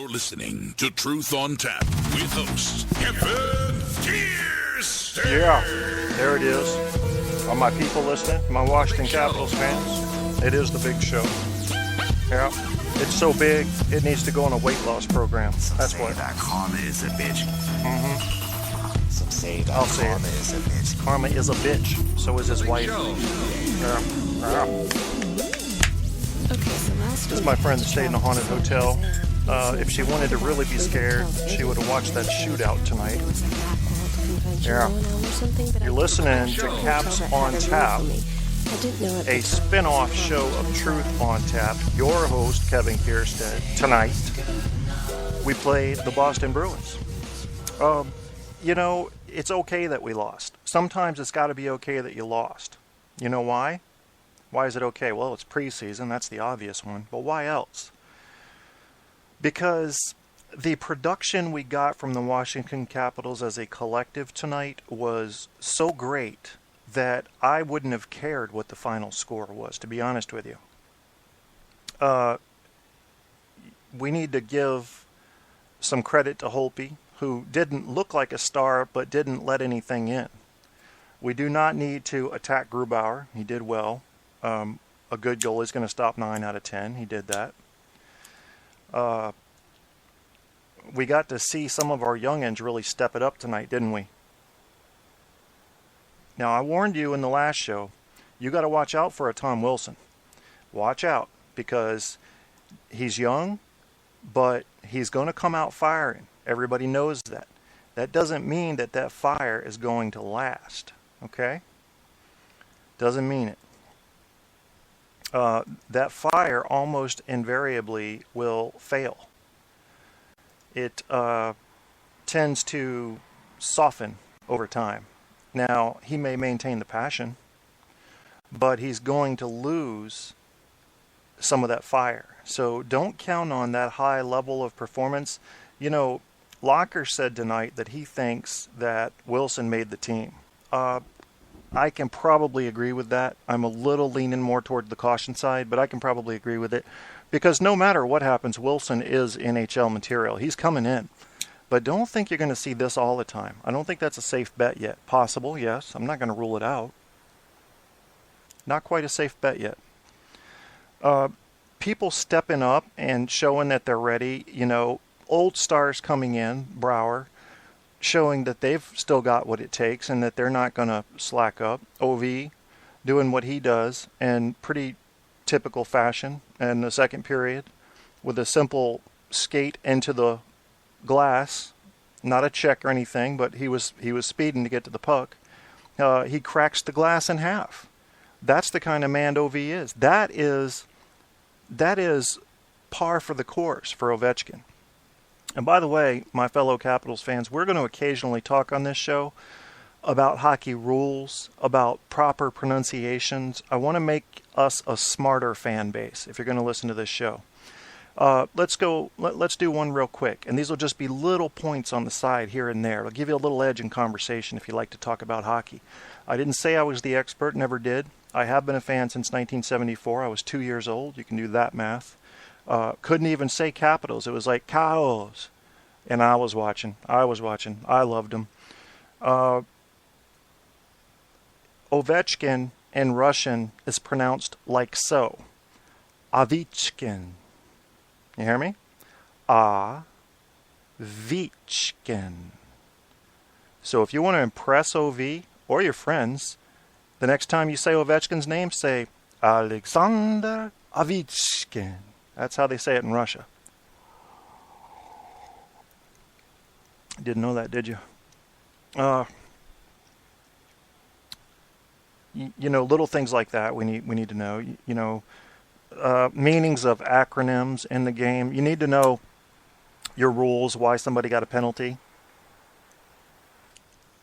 You're listening to Truth on Tap with host Kevin Kirsten. Yeah, there it is. All my people listening, my Washington Capitals fans, it is the big show. Yeah, it's so big, it needs to go on a weight loss program. That's what. That karma is a bitch. Mm-hmm. Some say that I'll say karma it. is a bitch. Karma is a bitch. So is his wife. Yeah. Okay, so last This is my friend that stayed in a haunted hotel. If she wanted to really be scared, she would have watched that shootout tonight. Yeah. You're listening to Caps on Tap, a spin-off show of Truth on Tap. Your host, Kevin Kirsten. Tonight, we played the Boston Bruins. You know, it's okay that we lost. Sometimes it's got to be okay that you lost. You know why? Why is it okay? Well, it's preseason. That's the obvious one. But why else? Because the production we got from the Washington Capitals as a collective tonight was so great that I wouldn't have cared what the final score was, to be honest with you. We need to give some credit to Holtby, who didn't look like a star but didn't let anything in. We do not need to attack Grubauer. He did well. A good goal is going to stop 9 out of 10. He did that. We got to see some of our youngins really step it up tonight, didn't we? Now, I warned you in the last show, you got to watch out for a Tom Wilson. Watch out, because he's young, but he's going to come out firing. Everybody knows that. That doesn't mean that that fire is going to last, okay? Doesn't mean it. That fire almost invariably will fail. It tends to soften over time. Now, he may maintain the passion, but he's going to lose some of that fire. So don't count on that high level of performance. You know, Locker said tonight that he thinks that Wilson made the team. I can probably agree with that. I'm a little leaning more toward the caution side, but I can probably agree with it. Because no matter what happens, Wilson is NHL material. He's coming in. But don't think you're going to see this all the time. I don't think that's a safe bet yet. Possible, yes. I'm not going to rule it out. Not quite a safe bet yet. People stepping up and showing that they're ready. You know, old stars coming in, Brouwer, showing that they've still got what it takes and that they're not going to slack up. OV doing what he does in pretty typical fashion in the second period with a simple skate into the glass, not a check or anything, but he was speeding to get to the puck. He cracks the glass in half. That's the kind of man OV is. That is par for the course for Ovechkin. And by the way, my fellow Capitals fans, we're going to occasionally talk on this show about hockey rules, about proper pronunciations. I want to make us a smarter fan base if you're going to listen to this show. Let's do one real quick. And these will just be little points on the side here and there. It'll give you a little edge in conversation if you like to talk about hockey. I didn't say I was the expert, never did. I have been a fan since 1974. I was 2 years old. You can do that math. Couldn't even say Capitals. It was like cows. And I was watching. I loved them. Ovechkin in Russian is pronounced like so. Ovechkin. You hear me? Ovechkin. So if you want to impress OV or your friends, the next time you say Ovechkin's name, say Alexander Ovechkin. That's how they say it in Russia. Didn't know that, did you? You know, little things like that we need to know. You know, meanings of acronyms in the game. You need to know your rules, why somebody got a penalty.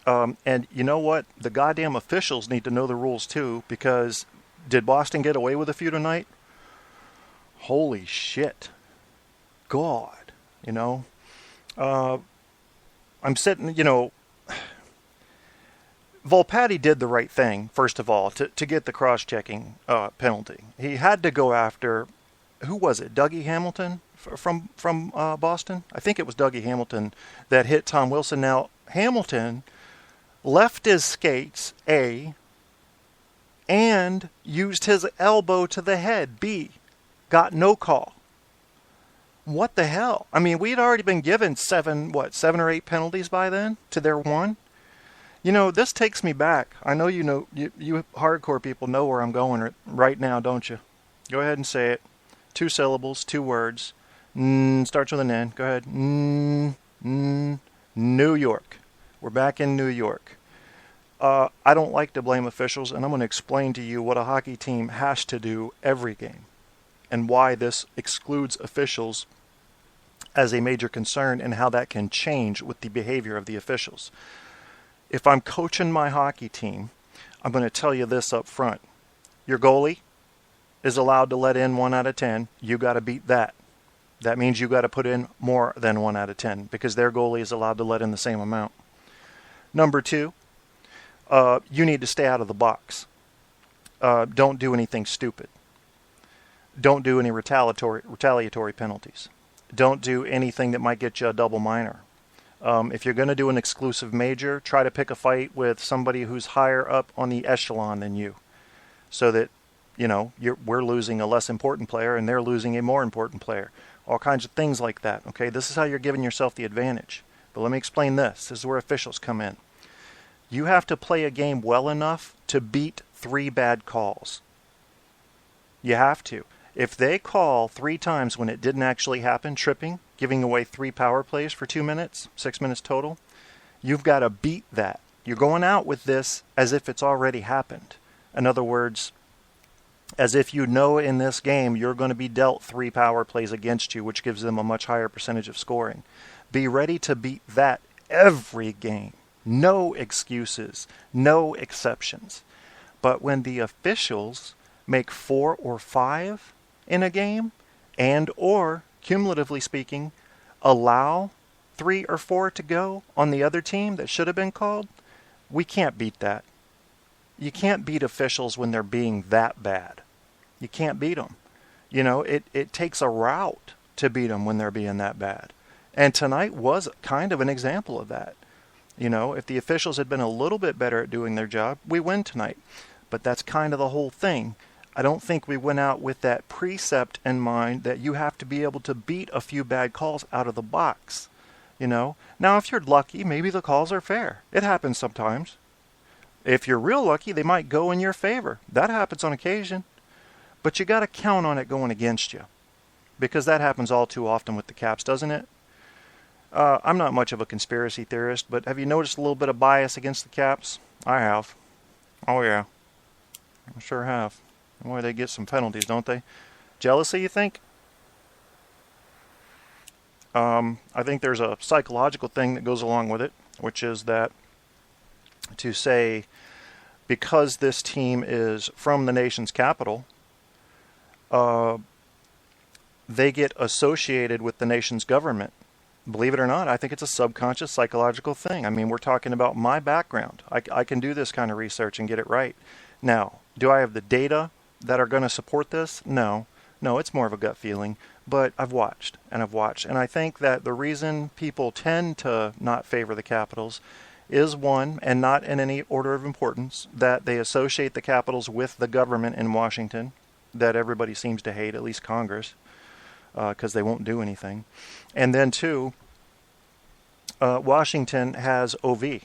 And you know what? The goddamn officials need to know the rules too, because did Boston get away with a few tonight? Holy shit. God, you know. I'm sitting, you know, Volpatti did the right thing, first of all, to get the cross-checking penalty. He had to go after who was it? Dougie Hamilton from Boston? I think it was Dougie Hamilton that hit Tom Wilson. Now, Hamilton left his skates, A, and used his elbow to the head, B. Got no call. What the hell? I mean, we'd already been given 7 or 8 penalties by then to their 1. You know, this takes me back. I know you hardcore people know where I'm going right now, don't you? Go ahead and say it. 2 syllables, 2 words. Starts with an N. Go ahead. New York. We're back in New York. I don't like to blame officials, and I'm going to explain to you what a hockey team has to do every game and why this excludes officials as a major concern and how that can change with the behavior of the officials. If I'm coaching my hockey team, I'm going to tell you this up front. Your goalie is allowed to let in 1 out of 10. You got to beat that. That means you got to put in more than 1 out of 10 because their goalie is allowed to let in the same amount. Number 2, you need to stay out of the box. Don't do anything stupid. Don't do any retaliatory penalties. Don't do anything that might get you a double minor. If you're going to do an exclusive major, try to pick a fight with somebody who's higher up on the echelon than you, so that we're losing a less important player and they're losing a more important player. All kinds of things like that. Okay, this is how you're giving yourself the advantage. But let me explain this. This is where officials come in. You have to play a game well enough to beat 3 bad calls. You have to. If they call 3 times when it didn't actually happen, tripping, giving away 3 power plays for 2 minutes, 6 minutes total, you've got to beat that. You're going out with this as if it's already happened. In other words, as if you know in this game you're going to be dealt 3 power plays against you, which gives them a much higher percentage of scoring. Be ready to beat that every game. No excuses, no exceptions. But when the officials make 4 or 5 in a game, and or, cumulatively speaking, allow 3 or 4 to go on the other team that should have been called, we can't beat that. You can't beat officials when they're being that bad. You can't beat them. It takes a rout to beat them when they're being that bad. And tonight was kind of an example of that. If the officials had been a little bit better at doing their job, we win tonight. But that's kind of the whole thing. I don't think we went out with that precept in mind that you have to be able to beat a few bad calls out of the box. Now, if you're lucky, maybe the calls are fair. It happens sometimes. If you're real lucky, they might go in your favor. That happens on occasion. But you got to count on it going against you, because that happens all too often with the Caps, doesn't it? I'm not much of a conspiracy theorist, but have you noticed a little bit of bias against the Caps? I have. Oh, yeah. I sure have. Boy, they get some penalties, don't they? Jealousy, you think? I think there's a psychological thing that goes along with it, which is that to say, because this team is from the nation's capital, they get associated with the nation's government. Believe it or not, I think it's a subconscious psychological thing. I mean, we're talking about my background. I can do this kind of research and get it right. Now, do I have the data that are going to support this? No, it's more of a gut feeling. But I've watched. And I think that the reason people tend to not favor the Capitals is, one, and not in any order of importance, that they associate the Capitals with the government in Washington that everybody seems to hate, at least Congress, because they won't do anything. And then, two, Washington has OV.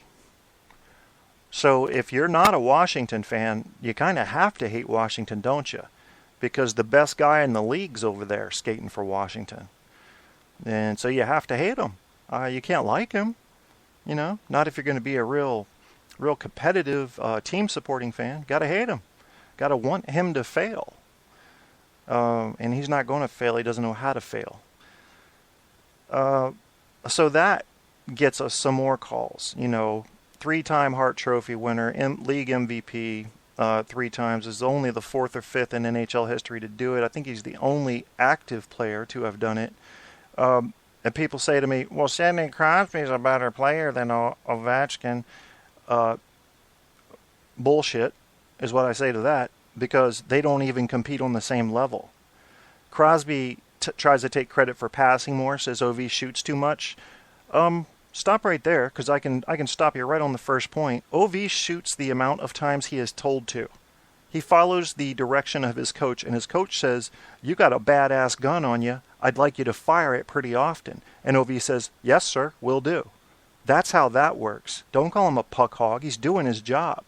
So if you're not a Washington fan, you kind of have to hate Washington, don't you? Because the best guy in the league's over there skating for Washington. And so you have to hate him. You can't like him, not if you're going to be a real competitive team-supporting fan. Got to hate him. Got to want him to fail. And he's not going to fail. He doesn't know how to fail. So that gets us some more calls. 3-time Hart Trophy winner, league MVP 3 times, is only the 4th or 5th in NHL history to do it. I think he's the only active player to have done it. And people say to me, well, Sidney Crosby's a better player than Ovechkin. Bullshit is what I say to that, because they don't even compete on the same level. Crosby tries to take credit for passing more, says OV shoots too much. Stop right there, because I can stop you right on the first point. OV shoots the amount of times he is told to. He follows the direction of his coach, and his coach says, "You got a badass gun on you. I'd like you to fire it pretty often." And OV says, "Yes, sir, will do." That's how that works. Don't call him a puck hog. He's doing his job.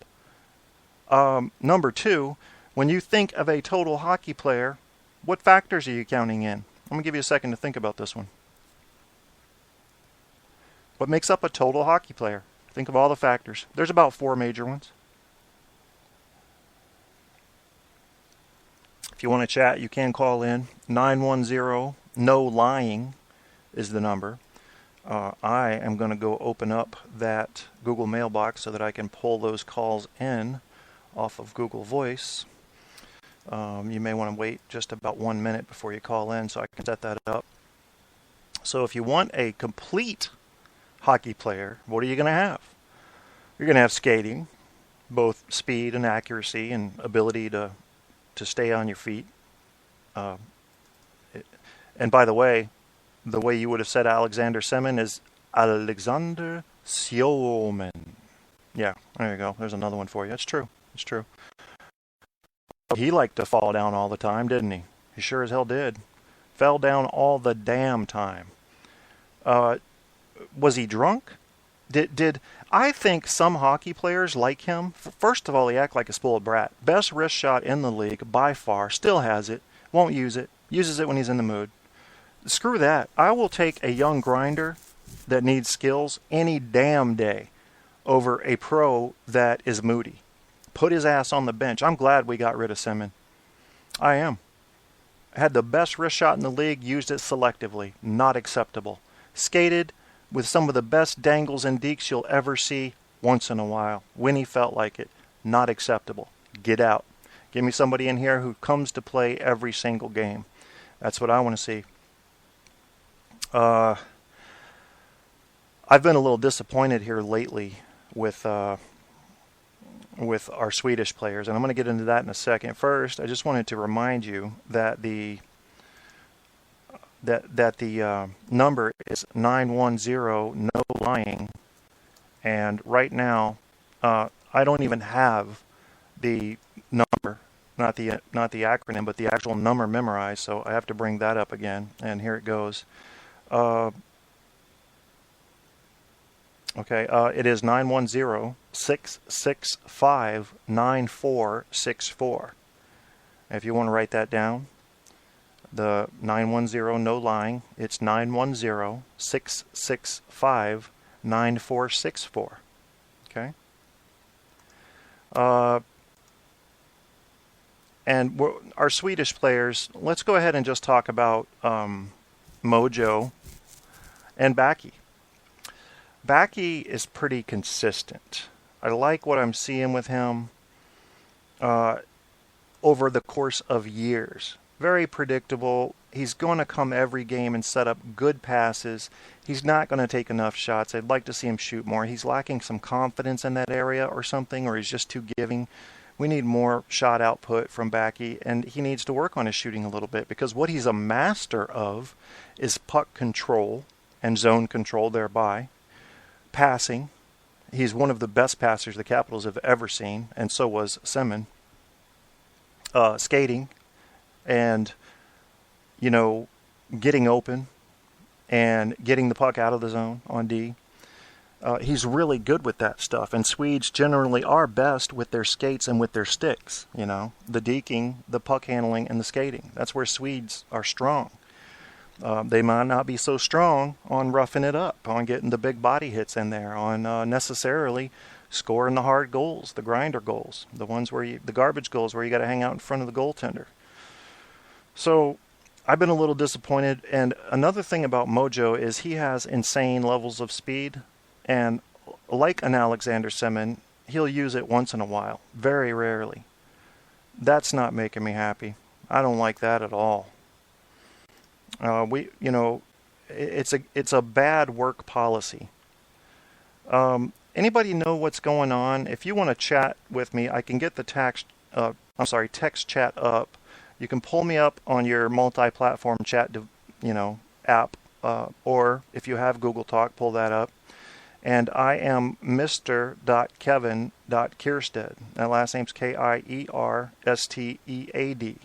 Number two, when you think of a total hockey player, what factors are you counting in? I'm going to give you a second to think about this one. What makes up a total hockey player? Think of all the factors. There's about 4 major ones. If you want to chat, you can call in. 910 no lying is the number. I am going to go open up that Google mailbox so that I can pull those calls in off of Google Voice. You may want to wait just about 1 minute before you call in so I can set that up. So if you want a complete hockey player, what are you going to have? You're going to have skating, both speed and accuracy and ability to stay on your feet. And by the way you would have said Alexander Semin is Alexander Siomen. Yeah, there you go. There's another one for you. It's true. It's true. He liked to fall down all the time, didn't he? He sure as hell did. Fell down all the damn time. Was he drunk? Did I think some hockey players like him? First of all, he acted like a spoiled brat. Best wrist shot in the league by far. Still has it. Won't use it. Uses it when he's in the mood. Screw that. I will take a young grinder that needs skills any damn day over a pro that is moody. Put his ass on the bench. I'm glad we got rid of Semin. I am. Had the best wrist shot in the league, used it selectively. Not acceptable. Skated with some of the best dangles and dekes you'll ever see once in a while. When he felt like it. Not acceptable. Get out. Give me somebody in here who comes to play every single game. That's what I want to see. I've been a little disappointed here lately with our Swedish players, and I'm going to get into that in a second. First, I just wanted to remind you that the number is 910 no lying, and right now I don't even have the number, not the acronym, but the actual number memorized, so I have to bring that up again, and here it goes. It is 910-665-9464. If you want to write that down, the 910 no lying, it's 910-665-9464. Okay? And our Swedish players, let's go ahead and just talk about Mojo and Backy. Backy is pretty consistent. I like what I'm seeing with him over the course of years. Very predictable. He's going to come every game and set up good passes. He's not going to take enough shots. I'd like to see him shoot more. He's lacking some confidence in that area or something, or he's just too giving. We need more shot output from Backy, and he needs to work on his shooting a little bit, because what he's a master of is puck control and zone control thereby. Passing. He's one of the best passers the Capitals have ever seen, and so was Semin. Skating and, getting open and getting the puck out of the zone on D. He's really good with that stuff, and Swedes generally are best with their skates and with their sticks, the deking, the puck handling, and the skating. That's where Swedes are strong. They might not be so strong on roughing it up, on getting the big body hits in there, on necessarily scoring the hard goals, the grinder goals, the ones where the garbage goals where you got to hang out in front of the goaltender. So I've been a little disappointed. And another thing about Mojo is he has insane levels of speed, and like an Alexander Semin, he'll use it once in a while, very rarely. That's not making me happy. I don't like that at all. It's a bad work policy. Anybody know what's going on? If you want to chat with me, I can get the text chat up. You can pull me up on your multi-platform chat, app, or if you have Google Talk, pull that up. And I am Mr.Kevin.Kierstead. That last name's Kierstead.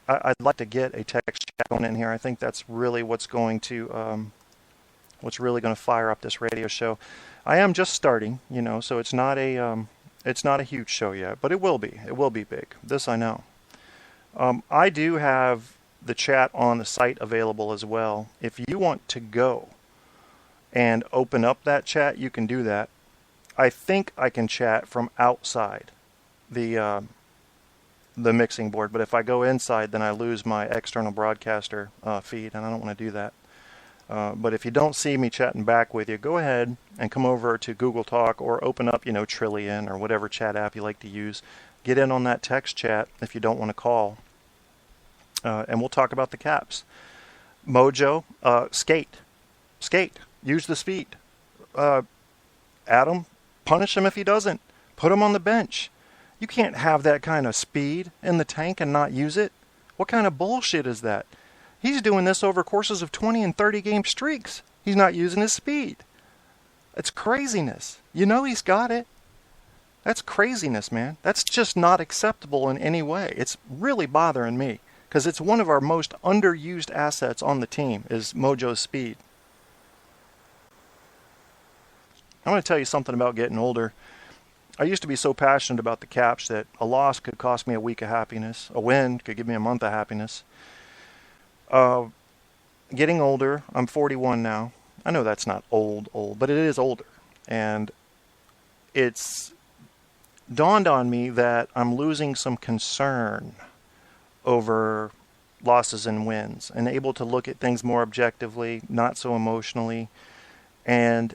I'd like to get a text chat going in here. I think that's really what's really going to fire up this radio show. I am just starting, so it's not a huge show yet, but it will be. It will be big. This I know. I do have the chat on the site available as well. If you want to go and open up that chat, you can do that. I think I can chat from outside the mixing board, but if I go inside, then I lose my external broadcaster feed, and I don't want to do that. But if you don't see me chatting back with you, go ahead and come over to Google Talk or open up, Trillian or whatever chat app you like to use. Get in on that text chat if you don't want to call. And we'll talk about the Caps. Mojo, skate. Use the speed. Adam, punish him if he doesn't. Put him on the bench. You can't have that kind of speed in the tank and not use it. What kind of bullshit is that? He's doing this over courses of 20 and 30 game streaks. He's not using his speed. It's craziness. He's got it. That's craziness, man. That's just not acceptable in any way. It's really bothering me because it's one of our most underused assets on the team is Mojo's speed. I'm going to tell you something about getting older. I used to be so passionate about the Caps that a loss could cost me a week of happiness. A win could give me a month of happiness. Getting older, I'm 41 now. I know that's not old, but it is older. And it's dawned on me that I'm losing some concern over losses and wins and able to look at things more objectively, not so emotionally. And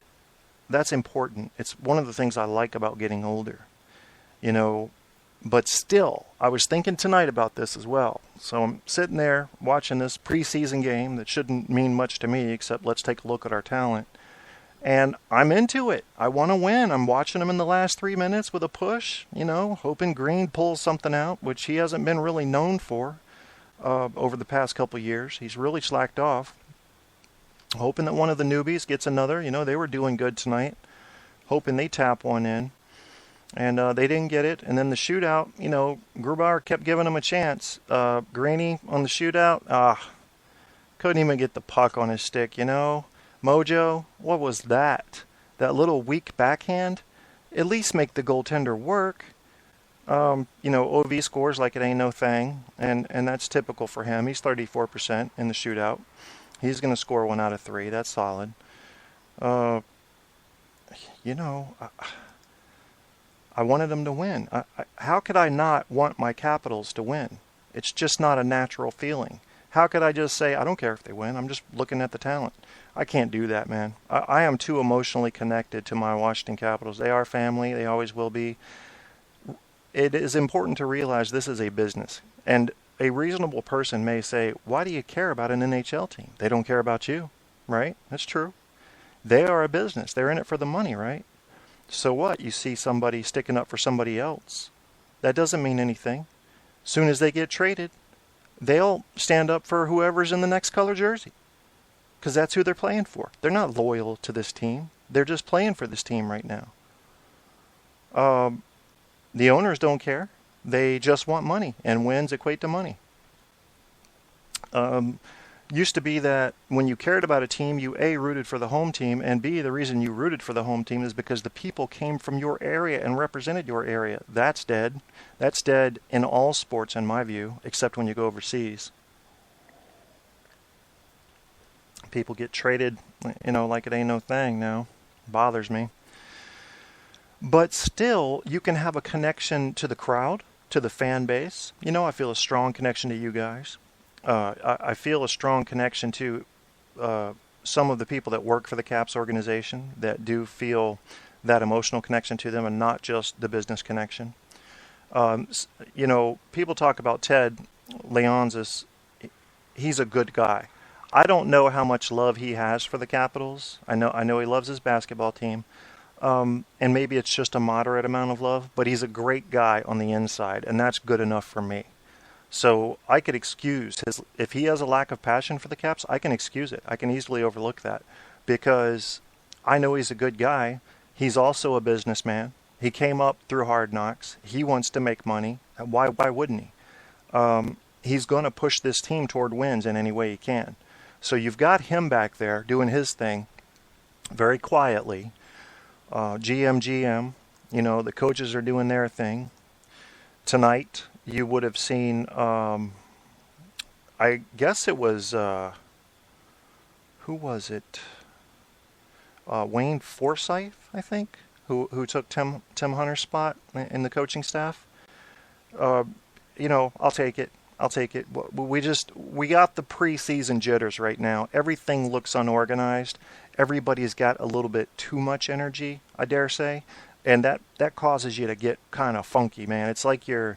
that's important. It's one of the things I like about getting older. But still, I was thinking tonight about this as well. So I'm sitting there watching this preseason game that shouldn't mean much to me except let's take a look at our talent. And I'm into it. I want to win. I'm watching him in the last 3 minutes with a push, hoping Green pulls something out, which he hasn't been really known for over the past couple years. He's really slacked off. Hoping that one of the newbies gets another. They were doing good tonight. Hoping they tap one in. And they didn't get it. And then the shootout, Grubauer kept giving him a chance. Greeny on the shootout, couldn't even get the puck on his stick, Mojo, what was that? That little weak backhand? At least make the goaltender work. OV scores like it ain't no thing. And that's typical for him. He's 34% in the shootout. He's going to score 1 out of 3. That's solid. I wanted him to win. How could I not want my Capitals to win? It's just not a natural feeling. How could I just say, I don't care if they win, I'm just looking at the talent? I can't do that, man. I am too emotionally connected to my Washington Capitals. They are family. They always will be. It is important to realize this is a business. And a reasonable person may say, why do you care about an NHL team? They don't care about you, right? That's true. They are a business. They're in it for the money, right? So what? You see somebody sticking up for somebody else. That doesn't mean anything. Soon as they get traded, they'll stand up for whoever's in the next color jersey. Because that's who they're playing for. They're not loyal to this team. They're just playing for this team right now. The owners don't care. They just want money, and wins equate to money. Used to be that when you cared about a team, you A, rooted for the home team, and B, the reason you rooted for the home team is because the people came from your area and represented your area. That's dead. That's dead in all sports, in my view, except when you go overseas. People get traded, like it ain't no thing now. Bothers me. But still, you can have a connection to the crowd, to the fan base. I feel a strong connection to you guys. I feel a strong connection to some of the people that work for the Caps organization that do feel that emotional connection to them and not just the business connection. People talk about Ted Leonsis. He's a good guy. I don't know how much love he has for the Capitals. I know he loves his basketball team. And maybe it's just a moderate amount of love, but he's a great guy on the inside, and that's good enough for me. So I could excuse if he has a lack of passion for the Caps, I can excuse it. I can easily overlook that because I know he's a good guy. He's also a businessman. He came up through hard knocks. He wants to make money. Why wouldn't he? He's going to push this team toward wins in any way he can. So you've got him back there doing his thing very quietly. GM, the coaches are doing their thing. Tonight, you would have seen, I guess it was, who was it? Wayne Forsyth, I think, who took Tim Hunter's spot in the coaching staff. I'll take it. We got the preseason jitters right now. Everything looks unorganized. Everybody's got a little bit too much energy, I dare say, and that causes you to get kind of funky, man. It's like you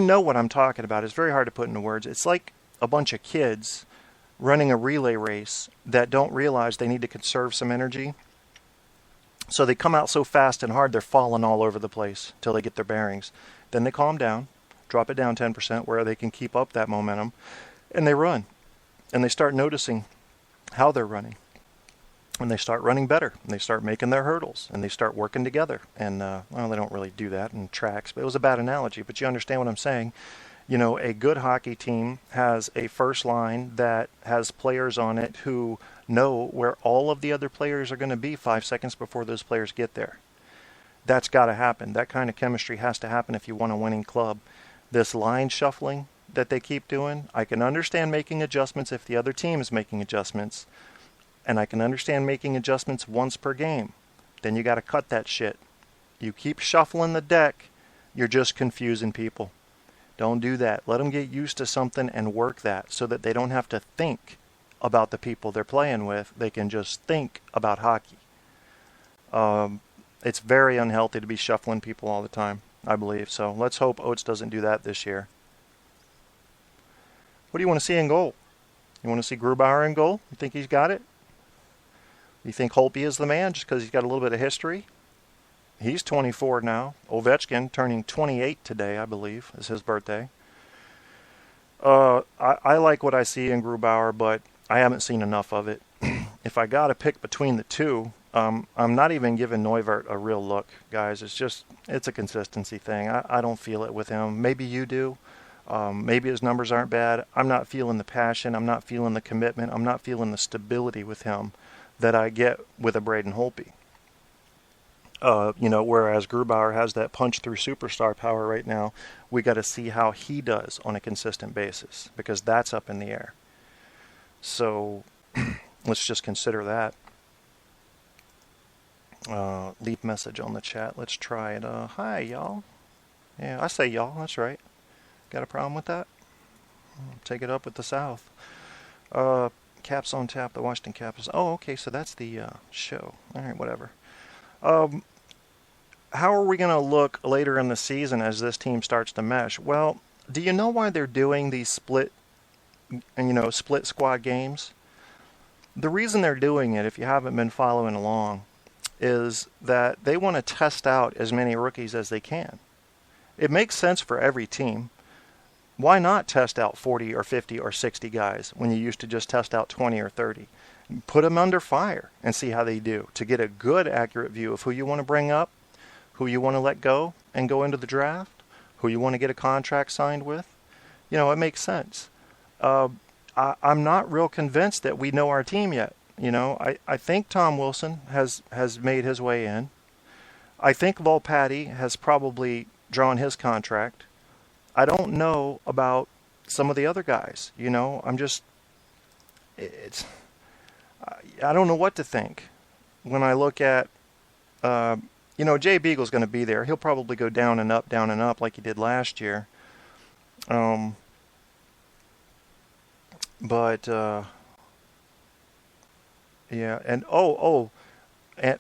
know what I'm talking about. It's very hard to put into words. It's like a bunch of kids running a relay race that don't realize they need to conserve some energy. So they come out so fast and hard, they're falling all over the place till they get their bearings. Then they calm down, drop it down 10% where they can keep up that momentum, and they run. And they start noticing how they're running. And they start running better. And they start making their hurdles. And they start working together. And, they don't really do that in tracks. But it was a bad analogy. But you understand what I'm saying. A good hockey team has a first line that has players on it who know where all of the other players are going to be 5 seconds before those players get there. That's got to happen. That kind of chemistry has to happen if you want a winning club. This line shuffling that they keep doing, I can understand making adjustments if the other team is making adjustments. And I can understand making adjustments once per game. Then you got to cut that shit. You keep shuffling the deck, you're just confusing people. Don't do that. Let them get used to something and work that so that they don't have to think about the people they're playing with. They can just think about hockey. It's very unhealthy to be shuffling people all the time, I believe. So let's hope Oates doesn't do that this year. What do you want to see in goal? You want to see Grubauer in goal? You think he's got it? You think Holtby is the man just because he's got a little bit of history? He's 24 now. Ovechkin turning 28 today, I believe, is his birthday. I like what I see in Grubauer, but I haven't seen enough of it. If I got to pick between the two, I'm not even giving Neuvirth a real look, guys. It's a consistency thing. I don't feel it with him. Maybe you do. Maybe his numbers aren't bad. I'm not feeling the passion. I'm not feeling the commitment. I'm not feeling the stability with him that I get with a Braden Holtby. Whereas Grubauer has that punch-through superstar power right now, we got to see how he does on a consistent basis because that's up in the air. So let's just consider that. Leave message on the chat. Let's try it. Hi, y'all. Yeah, I say y'all. That's right. Got a problem with that? Take it up with the South. Caps on Tap, the Washington Capitals. Oh, okay, so that's the show. All right, whatever. How are we going to look later in the season as this team starts to mesh? Well, do you know why they're doing these split squad games? The reason they're doing it, if you haven't been following along, is that they want to test out as many rookies as they can. It makes sense for every team. Why not test out 40 or 50 or 60 guys when you used to just test out 20 or 30? Put them under fire and see how they do to get a good, accurate view of who you want to bring up, who you want to let go and go into the draft, who you want to get a contract signed with. It makes sense. I'm not real convinced that we know our team yet. I think Tom Wilson has made his way in. I think Volpatti has probably drawn his contract. I don't know about some of the other guys. I don't know what to think when I look at, Jay Beagle's going to be there. He'll probably go down and up like he did last year. And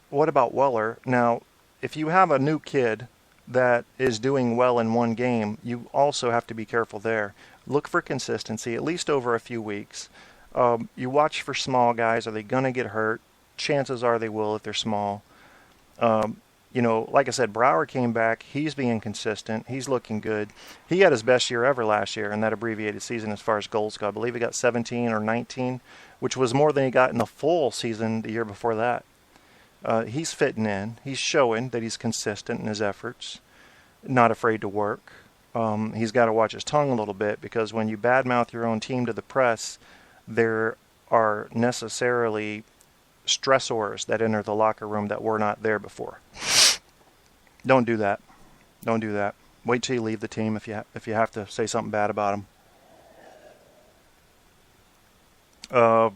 what about Weller? Now, if you have a new kid that is doing well in one game, you also have to be careful there. Look for consistency, at least over a few weeks. You watch for small guys. Are they going to get hurt? Chances are they will if they're small. Like I said, Brouwer came back. He's being consistent. He's looking good. He had his best year ever last year in that abbreviated season as far as goals go. I believe he got 17 or 19, which was more than he got in the full season the year before that. He's fitting in. He's showing that he's consistent in his efforts, not afraid to work. He's got to watch his tongue a little bit, because when you badmouth your own team to the press, there are necessarily stressors that enter the locker room that were not there before. Don't do that. Don't do that. Wait till you leave the team if you have to say something bad about them.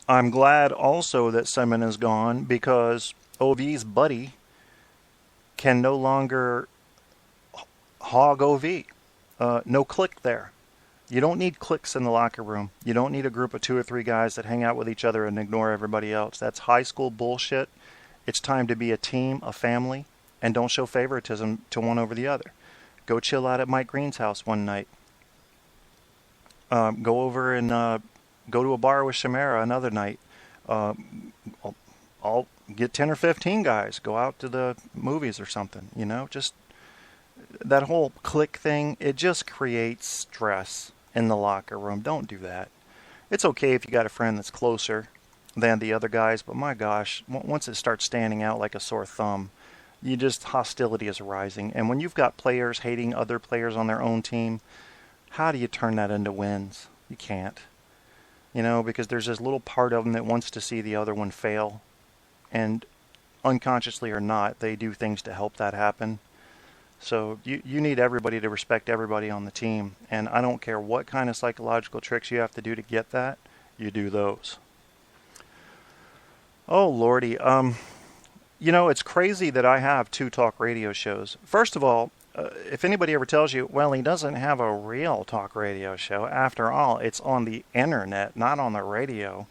I'm glad also that Simon is gone, because OV's buddy can no longer hog OV. No click there. You don't need cliques in the locker room. You don't need a group of 2 or 3 guys that hang out with each other and ignore everybody else. That's high school bullshit. It's time to be a team, a family, and don't show favoritism to one over the other. Go chill out at Mike Green's house one night. Go over and go to a bar with Shamara another night. I'll get 10 or 15 guys. Go out to the movies or something. Just that whole clique thing, it just creates stress in the locker room. Don't do that. It's okay if you got a friend that's closer than the other guys, but my gosh, once it starts standing out like a sore thumb, hostility is rising. And when you've got players hating other players on their own team, how do you turn that into wins? You can't. Because there's this little part of them that wants to see the other one fail. And unconsciously or not, they do things to help that happen. So you need everybody to respect everybody on the team. And I don't care what kind of psychological tricks you have to do to get that, you do those. Oh, Lordy. It's crazy that I have 2 talk radio shows. First of all, if anybody ever tells you, well, he doesn't have a real talk radio show. After all, it's on the internet, not on the radio.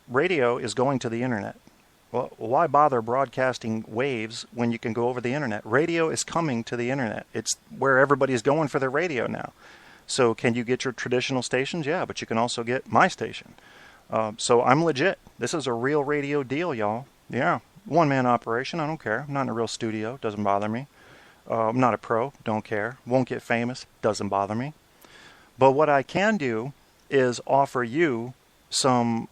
Radio is going to the internet. Well, why bother broadcasting waves when you can go over the internet? Radio is coming to the internet. It's where everybody's going for their radio now. So can you get your traditional stations? Yeah, but you can also get my station. So I'm legit. This is a real radio deal, y'all. Yeah. One-man operation. I don't care. I'm not in a real studio. Doesn't bother me. I'm not a pro. Don't care. Won't get famous. Doesn't bother me. But what I can do is offer you some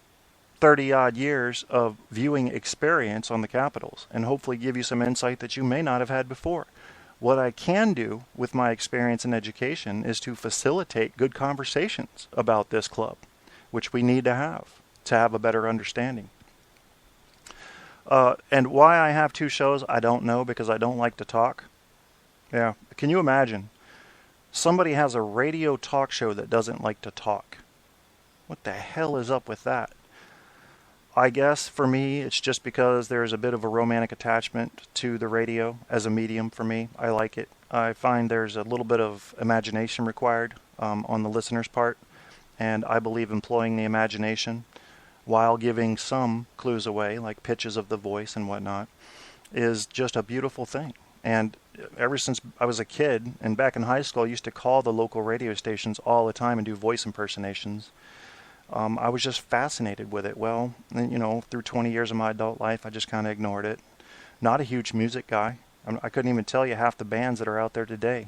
30-odd years of viewing experience on the Capitals and hopefully give you some insight that you may not have had before. What I can do with my experience and education is to facilitate good conversations about this club, which we need to have a better understanding. And why I have 2 shows, I don't know, because I don't like to talk. Yeah. Can you imagine? Somebody has a radio talk show that doesn't like to talk. What the hell is up with that? I guess for me, it's just because there's a bit of a romantic attachment to the radio as a medium for me. I like it. I find there's a little bit of imagination required on the listener's part, and I believe employing the imagination while giving some clues away, like pitches of the voice and whatnot, is just a beautiful thing. And ever since I was a kid, and back in high school, I used to call the local radio stations all the time and do voice impersonations. I was just fascinated with it. Well, through 20 years of my adult life, I just kind of ignored it. Not a huge music guy. I couldn't even tell you half the bands that are out there today.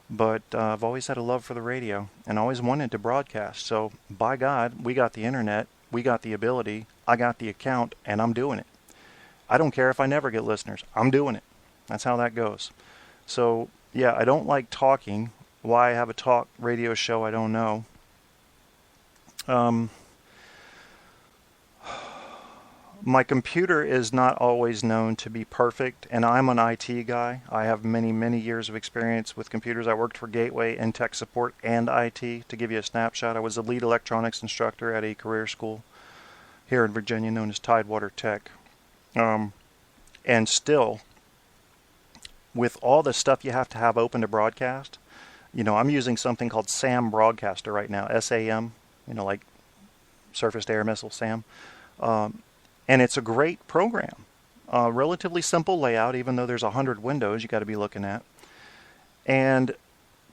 But I've always had a love for the radio and always wanted to broadcast. So, by God, we got the internet. We got the ability, I got the account, and I'm doing it. I don't care if I never get listeners. I'm doing it. That's how that goes. So, yeah, I don't like talking. Why I have a talk radio show, I don't know. My computer is not always known to be perfect, and I'm an IT guy. I have many, many years of experience with computers. I worked for Gateway in tech support and IT. To give you a snapshot, I was a lead electronics instructor at a career school here in Virginia known as Tidewater Tech. And still, with all the stuff you have to have open to broadcast, I'm using something called SAM Broadcaster right now, SAM, like Surface Air Missile SAM. And it's a great program. Relatively simple layout, even though there's 100 windows you got to be looking at. And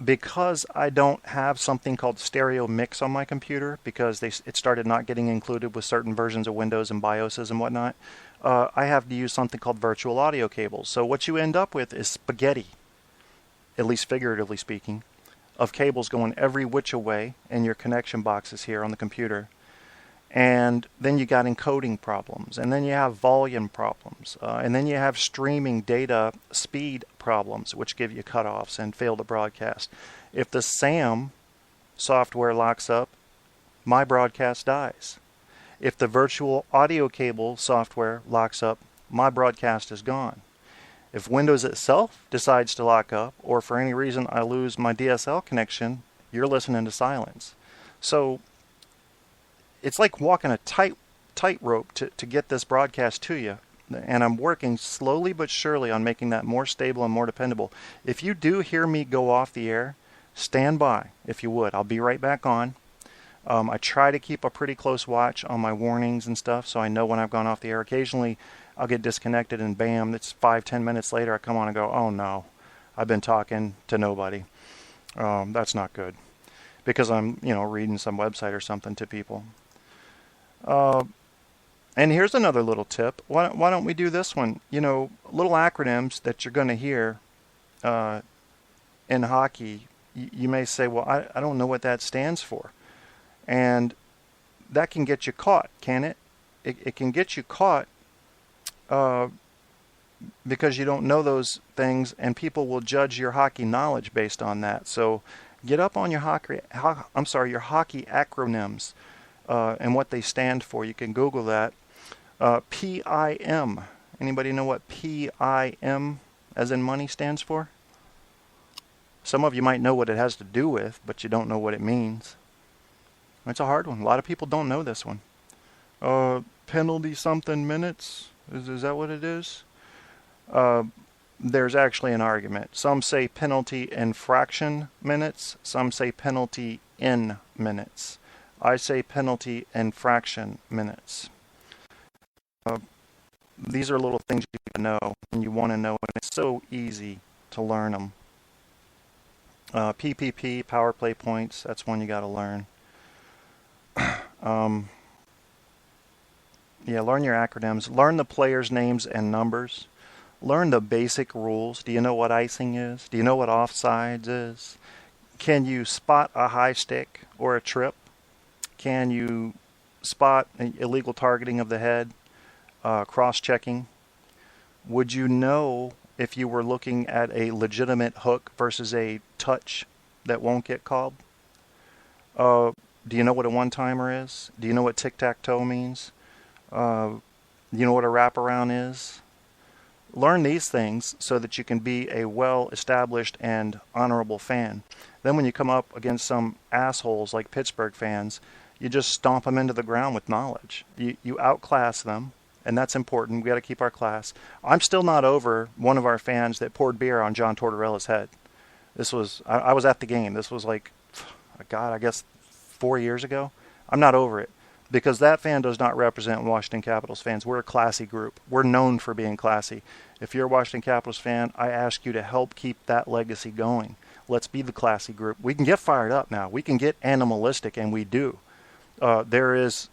because I don't have something called stereo mix on my computer, because it started not getting included with certain versions of Windows and BIOSes and whatnot, I have to use something called virtual audio cables. So what you end up with is spaghetti, at least figuratively speaking, of cables going every which way in your connection boxes here on the computer. And then you got encoding problems, and then you have volume problems, and then you have streaming data speed problems, which give you cutoffs and fail to broadcast. If the SAM software locks up, my broadcast dies. If the virtual audio cable software locks up, my broadcast is gone. If Windows itself decides to lock up, or for any reason I lose my DSL connection, you're listening to silence. So it's like walking a tightrope to get this broadcast to you. And I'm working slowly but surely on making that more stable and more dependable. If you do hear me go off the air, stand by, if you would. I'll be right back on. I try to keep a pretty close watch on my warnings and stuff, so I know when I've gone off the air. Occasionally, I'll get disconnected, and bam, it's 5-10 minutes later, I come on and go, oh no, I've been talking to nobody. That's not good, because I'm, reading some website or something to people. And here's another little tip. Why don't we do this one? Little acronyms that you're going to hear in hockey. You may say, well, I don't know what that stands for. And that can get you caught, can it? It can get you caught because you don't know those things, and people will judge your hockey knowledge based on that. So get up on your hockey acronyms and what they stand for. You can Google that. PIM. Anybody know what PIM, as in money, stands for? Some of you might know what it has to do with, but you don't know what it means. It's a hard one. A lot of people don't know this one. Penalty something minutes. Is that what it is? There's actually an argument. Some say penalty infraction minutes. Some say penalty in minutes. I say penalty infraction minutes. These are little things you know and you want to know, and it's so easy to learn them. PPP, power play points, that's one you got to learn. Learn your acronyms. Learn the players' names and numbers. Learn the basic rules. Do you know what icing is? Do you know what offsides is? Can you spot a high stick or a trip? Can you spot illegal targeting of the head? Cross-checking. Would you know if you were looking at a legitimate hook versus a touch that won't get called? Do you know what a one-timer is? Do you know what tic-tac-toe means? Do you know what a wraparound is? Learn these things so that you can be a well-established and honorable fan. Then when you come up against some assholes like Pittsburgh fans, you just stomp them into the ground with knowledge. You outclass them, and that's important. We got to keep our class. I'm still not over one of our fans that poured beer on John Tortorella's head. I was at the game. This was like, God, I guess 4 years ago. I'm not over it, because that fan does not represent Washington Capitals fans. We're a classy group. We're known for being classy. If you're a Washington Capitals fan, I ask you to help keep that legacy going. Let's be the classy group. We can get fired up now. We can get animalistic, and we do. There is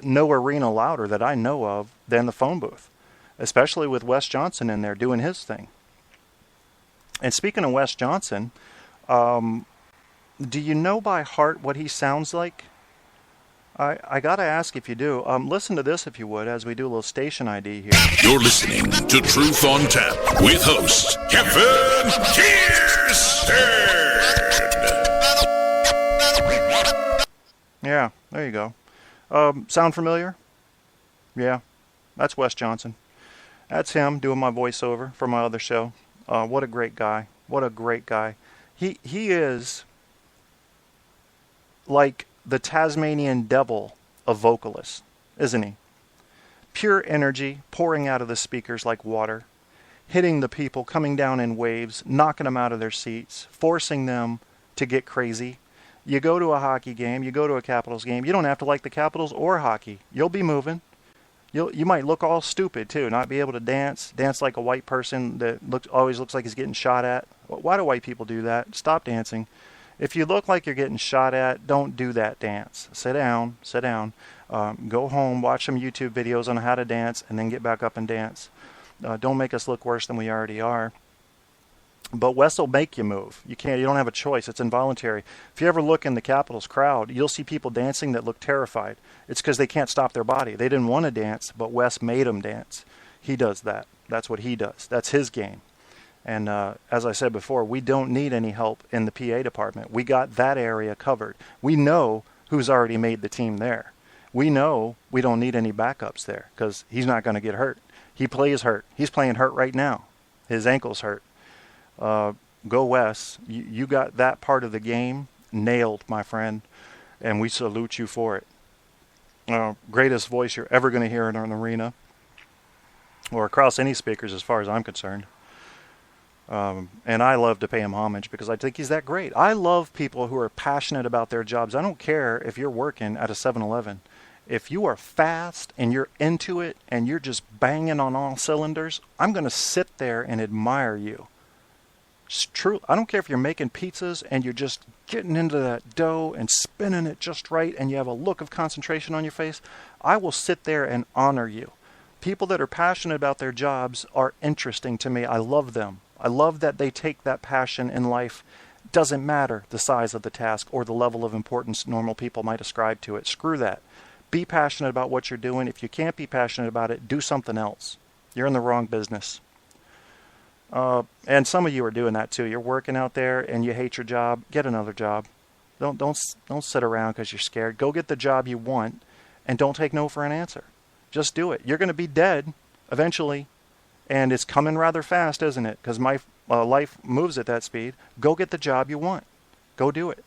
no arena louder that I know of than the phone booth, especially with Wes Johnson in there doing his thing. And speaking of Wes Johnson, do you know by heart what he sounds like? I got to ask if you do. Listen to this, if you would, as we do a little station ID here. You're listening to Truth on Tap with host Kevin Kierstead. Yeah, there you go. Sound familiar? Yeah, that's Wes Johnson. That's him doing my voiceover for my other show. What a great guy. What a great guy. He is like the Tasmanian devil of vocalists, isn't he? Pure energy pouring out of the speakers like water, hitting the people, coming down in waves, knocking them out of their seats, forcing them to get crazy. You go to a hockey game, you go to a Capitals game, you don't have to like the Capitals or hockey. You'll be moving. You might look all stupid too, not be able to dance like a white person that always looks like he's getting shot at. Why do white people do that? Stop dancing. If you look like you're getting shot at, don't do that dance. Sit down. Go home, watch some YouTube videos on how to dance, and then get back up and dance. Don't make us look worse than we already are. But Wes will make you move. You don't have a choice. It's involuntary. If you ever look in the Capitals crowd, you'll see people dancing that look terrified. It's because they can't stop their body. They didn't want to dance, but Wes made them dance. He does that. That's what he does. That's his game. And as I said before, we don't need any help in the PA department. We got that area covered. We know who's already made the team there. We know we don't need any backups there because he's not going to get hurt. He plays hurt. He's playing hurt right now. His ankle's hurt. Go Wes. You got that part of the game nailed, my friend, and we salute you for it. Greatest voice you're ever going to hear in an arena or across any speakers as far as I'm concerned. And I love to pay him homage because I think he's that great. I love people who are passionate about their jobs. I don't care if you're working at a 7-Eleven. If you are fast and you're into it and you're just banging on all cylinders, I'm going to sit there and admire you. It's true. I don't care if you're making pizzas and you're just getting into that dough and spinning it just right and you have a look of concentration on your face. I will sit there and honor you. People that are passionate about their jobs are interesting to me. I love them. I love that they take that passion in life. Doesn't matter the size of the task or the level of importance normal people might ascribe to it. Screw that. Be passionate about what you're doing. If you can't be passionate about it, do something else. You're in the wrong business. And some of you are doing that too. You're working out there and you hate your job. Get another job. Don't sit around because you're scared. Go get the job you want and don't take no for an answer. Just do it. You're going to be dead eventually, and it's coming rather fast, isn't it? Because my life moves at that speed. Go get the job you want. Go do it.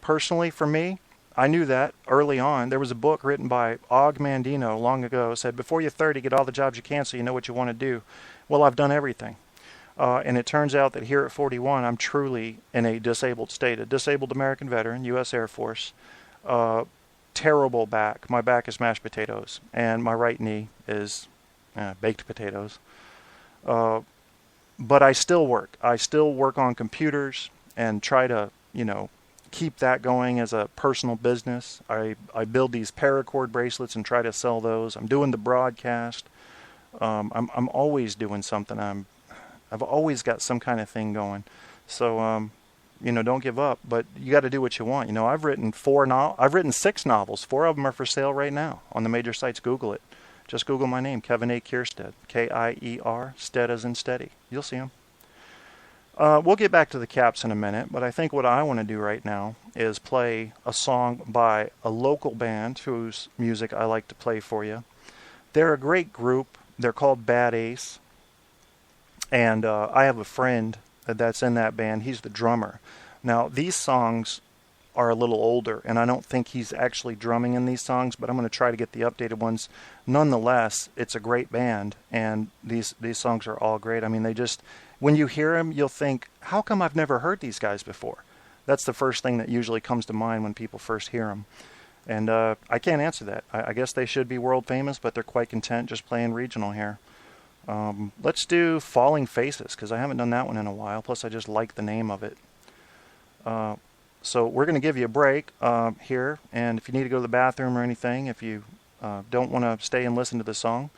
Personally, for me, I knew that early on. There was a book written by Og Mandino long ago. Said, before you're 30, get all the jobs you can so you know what you want to do. Well, I've done everything. And it turns out that here at 41, I'm truly in a disabled state. A disabled American veteran, U.S. Air Force. Terrible back. My back is mashed potatoes. And my right knee is baked potatoes. But I still work. I still work on computers and try to, keep that going as a personal business. I build these paracord bracelets and try to sell those. I'm doing the broadcast. I'm always doing something. I've always got some kind of thing going. So, don't give up. But you got to do what you want. I've written 6 novels. 4 of them are for sale right now on the major sites. Google it. Just Google my name, Kevin A. Kierstead. K-I-E-R, stead as in steady. You'll see them. We'll get back to the Caps in a minute, but I think what I want to do right now is play a song by a local band whose music I like to play for you. They're a great group. They're called Bad Ace. And I have a friend that's in that band. He's the drummer. Now, these songs are a little older, and I don't think he's actually drumming in these songs, but I'm going to try to get the updated ones. Nonetheless, it's a great band, and these songs are all great. I mean, when you hear them, you'll think, how come I've never heard these guys before? That's the first thing that usually comes to mind when people first hear them. And I can't answer that. I guess they should be world famous, but they're quite content just playing regional here. Let's do Falling Faces, because I haven't done that one in a while. Plus, I just like the name of it. So we're going to give you a break here, and if you need to go to the bathroom or anything, if you don't want to stay and listen to the song,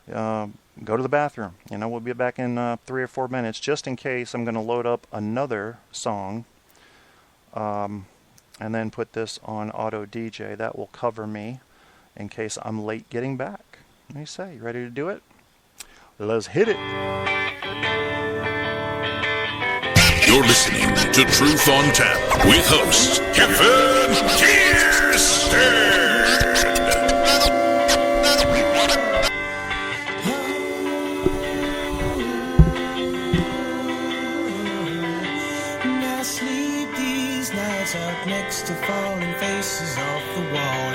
go to the bathroom. We'll be back in 3 or 4 minutes. Just in case, I'm going to load up another song and then put this on auto DJ. That will cover me in case I'm late getting back. What do you say? You ready to do it? Let's hit it. You're listening to Truth on Tap with host Kevin Kierstead. I sleep these nights up next to falling faces off the wall,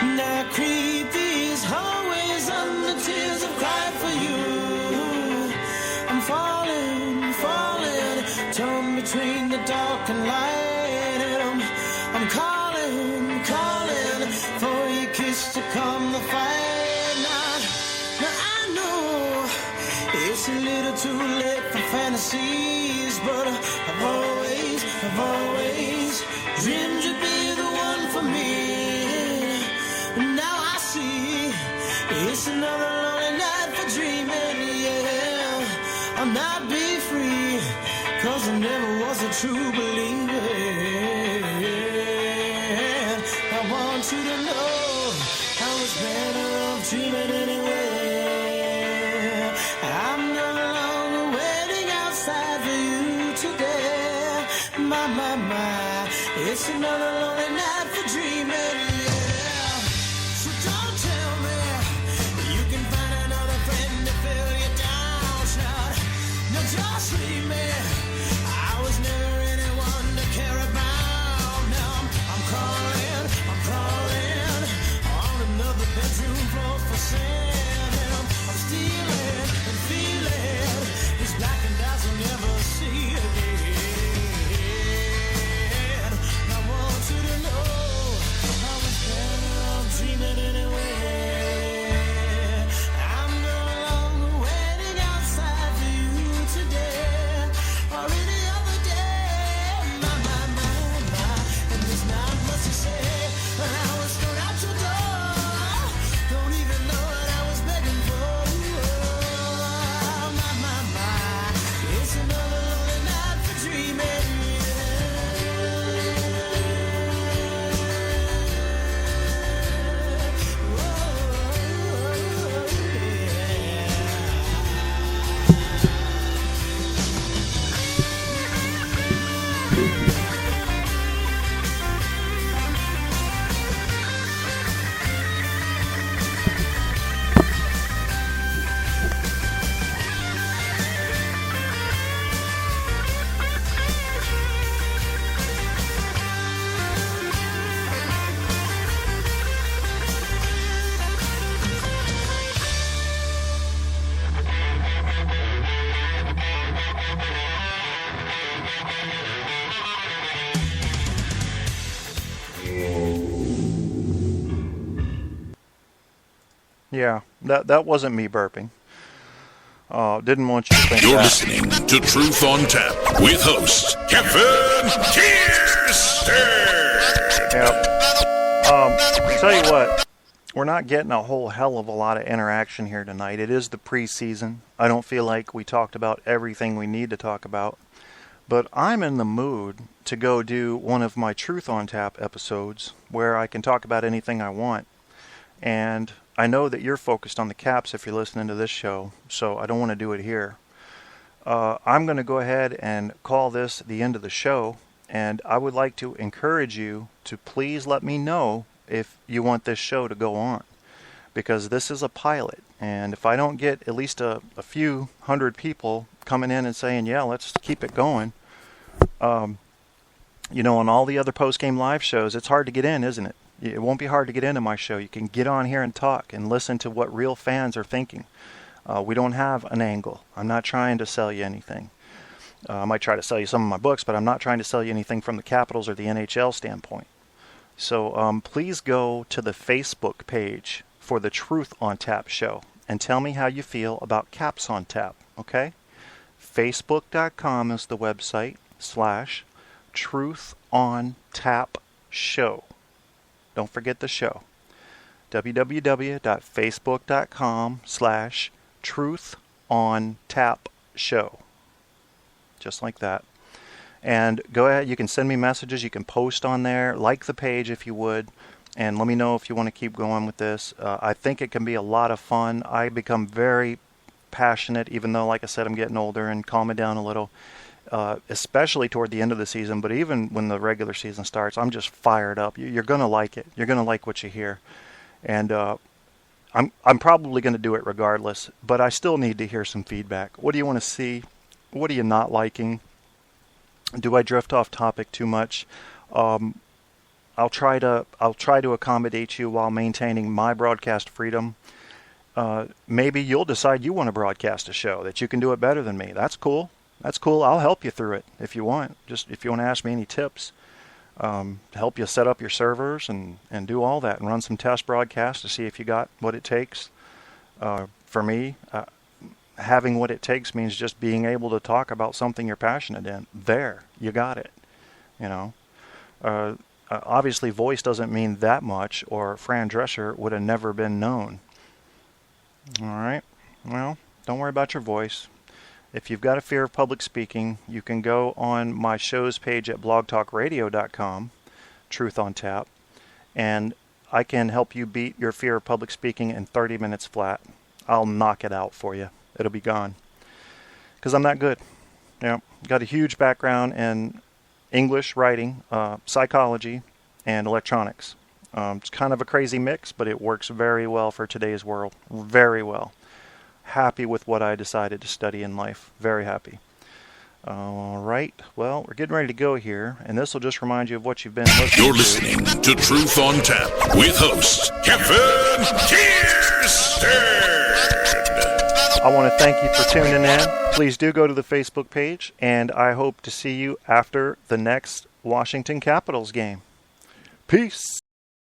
and I creep these hallways under tears of cried for you. I'm falling, torn between the dark and light, and I'm calling for your kiss to calm the fight. It's a little too late for fantasies, but I've always dreamed you'd be the one for me. Now I see it's another lonely night for dreaming, yeah. I'll not be free, 'cause I never was a true believer. I want you to know I was better off dreaming anyway. I'm no longer waiting outside for you today. My, it's another lonely night for dreaming, yeah. So don't tell me you can find another friend to fill you down, child. No, just leave me. I was never anyone to care about. Now I'm crawling on another bedroom floor for sand. And I'm stealing and feeling these blackened eyes will never see again. I want you to know I was better off dreaming anyway. I'm no longer waiting outside for you today or any other day. My, and there's not much to say. When I was thrown out your door, don't even know what I was begging for. My, it's another lonely night for dreaming. Yeah, that wasn't me burping. Didn't want you to think You're that. listening to Truth on Tap with host Kevin Kirsten. Yep. Tell you what, we're not getting a whole hell of a lot of interaction here tonight. It is the preseason. I don't feel like we talked about everything we need to talk about. But I'm in the mood to go do one of my Truth on Tap episodes where I can talk about anything I want. And I know that you're focused on the Caps if you're listening to this show, so I don't want to do it here. I'm going to go ahead and call this the end of the show, and I would like to encourage you to please let me know if you want this show to go on, because this is a pilot, and if I don't get at least a few hundred people coming in and saying, yeah, let's keep it going, on all the other post-game live shows, it's hard to get in, isn't it? It won't be hard to get into my show. You can get on here and talk and listen to what real fans are thinking. We don't have an angle. I'm not trying to sell you anything. I might try to sell you some of my books, but I'm not trying to sell you anything from the Capitals or the NHL standpoint. So please go to the Facebook page for the Truth on Tap show and tell me how you feel about Caps on Tap, okay? Facebook.com is the website / Truth on Tap show. Don't forget the show. www.facebook.com / Truth on Tap show. Just like that. And go ahead, you can send me messages, you can post on there, like the page if you would, and let me know if you want to keep going with this. I think it can be a lot of fun. I become very passionate, even though, like I said, I'm getting older and calming down a little. Especially toward the end of the season, but even when the regular season starts, I'm just fired up. You're going to like it. You're going to like what you hear. And I'm probably going to do it regardless, but I still need to hear some feedback. What do you want to see? What are you not liking? Do I drift off topic too much? I'll try to accommodate you while maintaining my broadcast freedom. Maybe you'll decide you want to broadcast a show, that you can do it better than me. That's cool. That's cool. I'll help you through it if you want. Just if you want to ask me any tips, to help you set up your servers and do all that and run some test broadcasts to see if you got what it takes. For me, having what it takes means just being able to talk about something you're passionate in. There, you got it. You know, obviously voice doesn't mean that much, or Fran Drescher would have never been known. All right, well, don't worry about your voice. If you've got a fear of public speaking, you can go on my show's page at blogtalkradio.com, Truth on Tap, and I can help you beat your fear of public speaking in 30 minutes flat. I'll knock it out for you. It'll be gone. Because I'm that good. You know, got a huge background in English writing, psychology, and electronics. It's kind of a crazy mix, but it works very well for today's world. Very well. Happy with what I decided to study in life. Very happy. All right. Well, we're getting ready to go here, and this will just remind you of what you've been listening to. You're listening to Truth on Tap with host Kevin Kiersten. I want to thank you for tuning in. Please do go to the Facebook page, and I hope to see you after the next Washington Capitals game. Peace.